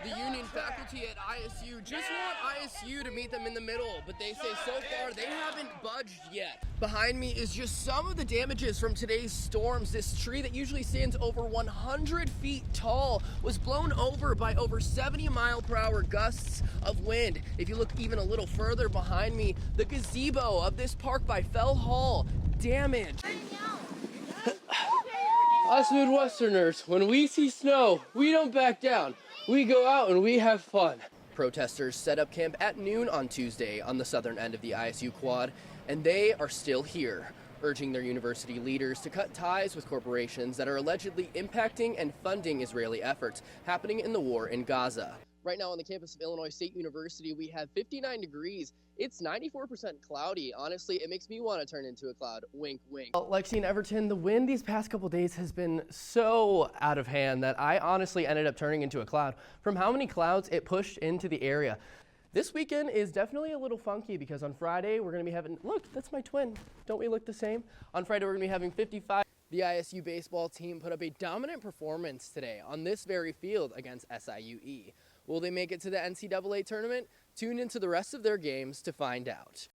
The union faculty at ISU just want ISU to meet them in the middle, but they say so far they haven't budged yet. Behind me is just some of the damages from today's storms. This tree that usually stands over 100 feet tall was blown over by over 70-mile-per-hour gusts of wind. If you look even a little further behind me, the gazebo of this park by Fell Hall damaged. Us Midwesterners, when we see snow, we don't back down. We go out and we have fun. Protesters set up camp at noon on Tuesday on the southern end of the ISU quad, and they are still here, urging their university leaders to cut ties with corporations that are allegedly impacting and funding Israeli efforts happening in the war in Gaza. Right now on the campus of Illinois State University, we have 59 degrees. It's 94% cloudy. Honestly, it makes me want to turn into a cloud. Wink, wink. Lexi and Everton, the wind these past couple days has been so out of hand that I honestly ended up turning into a cloud from how many clouds it pushed into the area. This weekend is definitely a little funky because on Friday we're going to be having, look, that's my twin. Don't we look the same? On Friday we're going to be having 55. The ISU baseball team put up a dominant performance today on this very field against SIUE. Will they make it to the NCAA tournament? Tune into the rest of their games to find out.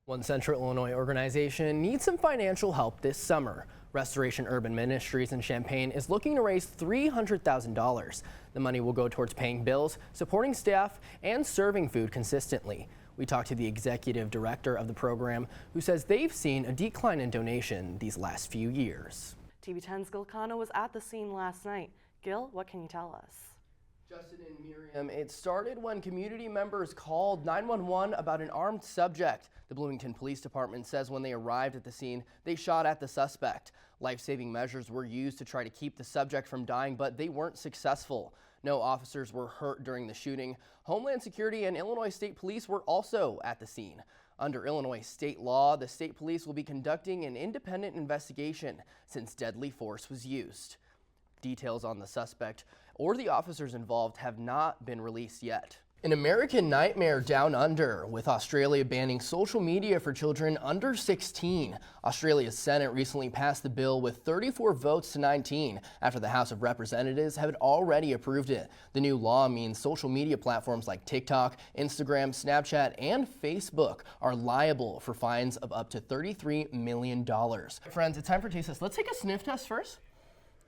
One Central Illinois organization needs some financial help this summer. Restoration Urban Ministries in Champaign is looking to raise $300,000. The money will go towards paying bills, supporting staff, and serving food consistently. We talked to the executive director of the program, who says they've seen a decline in donation these last few years. TV10's Gil Cano was at the scene last night. Gil, what can you tell us? Justin and Miriam, it started when community members called 911 about an armed subject. The Bloomington Police Department says when they arrived at the scene, they shot at the suspect. Life-saving measures were used to try to keep the subject from dying, but they weren't successful. No officers were hurt during the shooting. Homeland Security and Illinois State Police were also at the scene. Under Illinois state law, the state police will be conducting an independent investigation since deadly force was used. Details on the suspect or the officers involved have not been released yet. An American nightmare down under, with Australia banning social media for children under 16. Australia's Senate recently passed the bill with 34 votes to 19 after the House of Representatives had already approved it. The new law means social media platforms like TikTok, Instagram, Snapchat, and Facebook are liable for fines of up to $33 million. Friends, it's time for taste test. Let's take a sniff test first.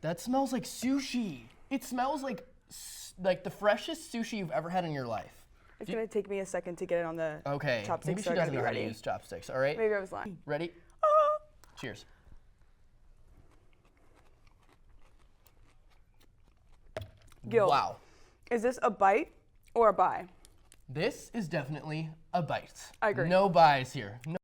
That smells like sushi. It smells like the freshest sushi you've ever had in your life. It's going to take me a second to get it on the chopsticks. Maybe she so doesn't know how to use chopsticks, all right? Maybe I was lying. Ready? Cheers. Gil, wow. Is this a bite or a buy? This is definitely a bite. I agree. No buys here. No.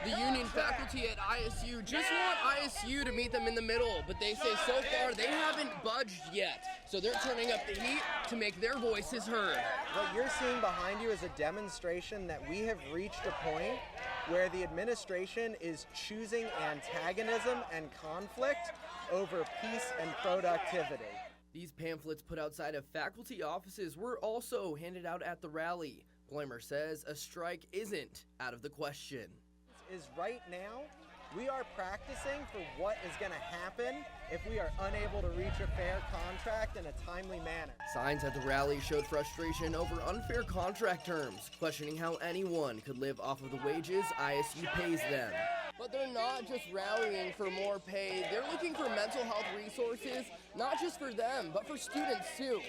The union faculty at ISU just want ISU to meet them in the middle, but they say so far they haven't budged yet. So they're turning up the heat to make their voices heard. What you're seeing behind you is a demonstration that we have reached a point where the administration is choosing antagonism and conflict over peace and productivity. These pamphlets put outside of faculty offices were also handed out at the rally. Bleimer says a strike isn't out of the question. Is right now, we are practicing for what is going to happen if we are unable to reach a fair contract in a timely manner. Signs at the rally showed frustration over unfair contract terms, questioning how anyone could live off of the wages ISU pays them. But they're not just rallying for more pay, they're looking for mental health resources, not just for them, but for students too.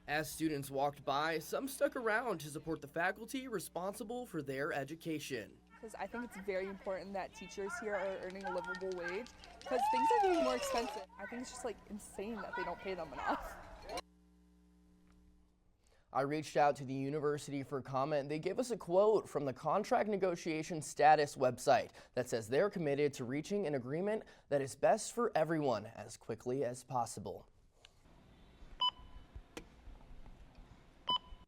As students walked by, some stuck around to support the faculty responsible for their education. Because I think it's very important that teachers here are earning a livable wage because things are getting more expensive. I think it's just like insane that they don't pay them enough. I reached out to the university for comment. They gave us a quote from the contract negotiation status website that says they're committed to reaching an agreement that is best for everyone as quickly as possible.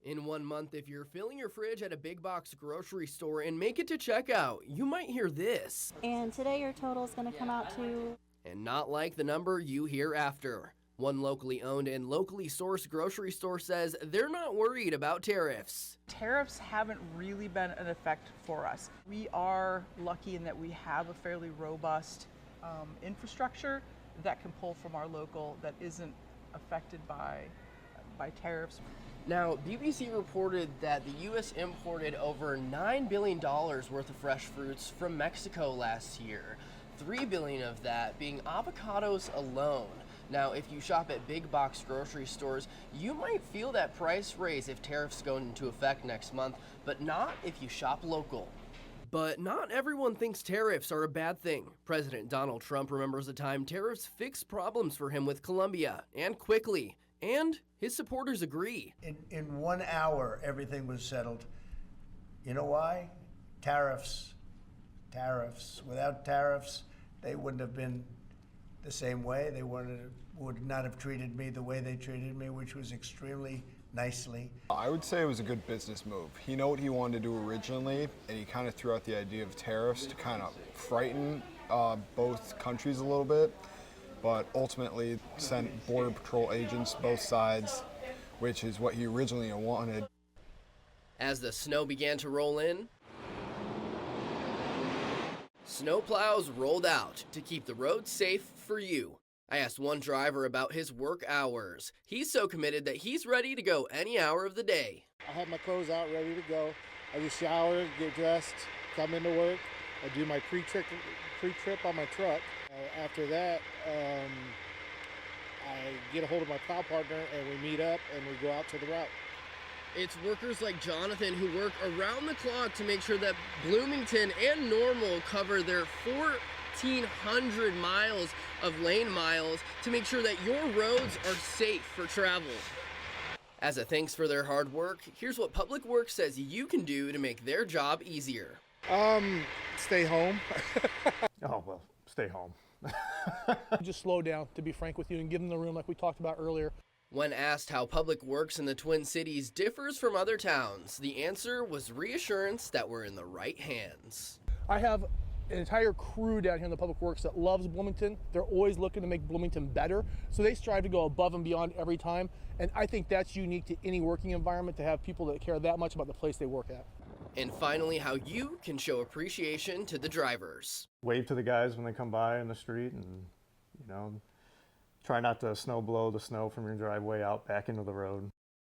In 1 month, if you're filling your fridge at a big box grocery store and make it to checkout, you might hear this. And today your total is going to come out to... And not like the number you hear after. One locally owned and locally sourced grocery store says they're not worried about tariffs. Tariffs haven't really been an effect for us. We are lucky in that we have a fairly robust infrastructure that can pull from our local that isn't affected by tariffs. Now, BBC reported that the U.S. imported over $9 billion worth of fresh fruits from Mexico last year, $3 billion of that being avocados alone. Now, if you shop at big box grocery stores, you might feel that price raise if tariffs go into effect next month, but not if you shop local. But not everyone thinks tariffs are a bad thing. President Donald Trump remembers a time tariffs fixed problems for him with Colombia, and quickly. And his supporters agree. In 1 hour, everything was settled. You know why? Tariffs. Tariffs. Without tariffs, they wouldn't have been the same way. They would not have treated me the way they treated me, which was extremely nicely. I would say it was a good business move. He knew what he wanted to do originally, and he kind of threw out the idea of tariffs to kind of frighten both countries a little bit, but ultimately sent Border Patrol agents both sides, which is what he originally wanted. As the snow began to roll in, snow plows rolled out to keep the roads safe for you. I asked one driver about his work hours. He's so committed that he's ready to go any hour of the day. I have my clothes out ready to go. I just shower, get dressed, come into work. I do my pre-trip on my truck. After that, I get a hold of my plow partner and we meet up and we go out to the route. It's workers like Jonathan who work around the clock to make sure that Bloomington and Normal cover their 1,400 miles of lane miles to make sure that your roads are safe for travel. As a thanks for their hard work, here's what Public Works says you can do to make their job easier. Stay home. Oh, well, stay home. Just slow down, to be frank with you, and give them the room like we talked about earlier. When asked how Public Works in the Twin Cities differs from other towns, the answer was reassurance that we're in the right hands. I have an entire crew down here in the Public Works that loves Bloomington. They're always looking to make Bloomington better, so they strive to go above and beyond every time, and I think that's unique to any working environment, to have people that care that much about the place they work at. And finally, how you can show appreciation to the drivers. Wave to the guys when they come by in the street, and, you know, try not to snow blow the snow from your driveway out back into the road.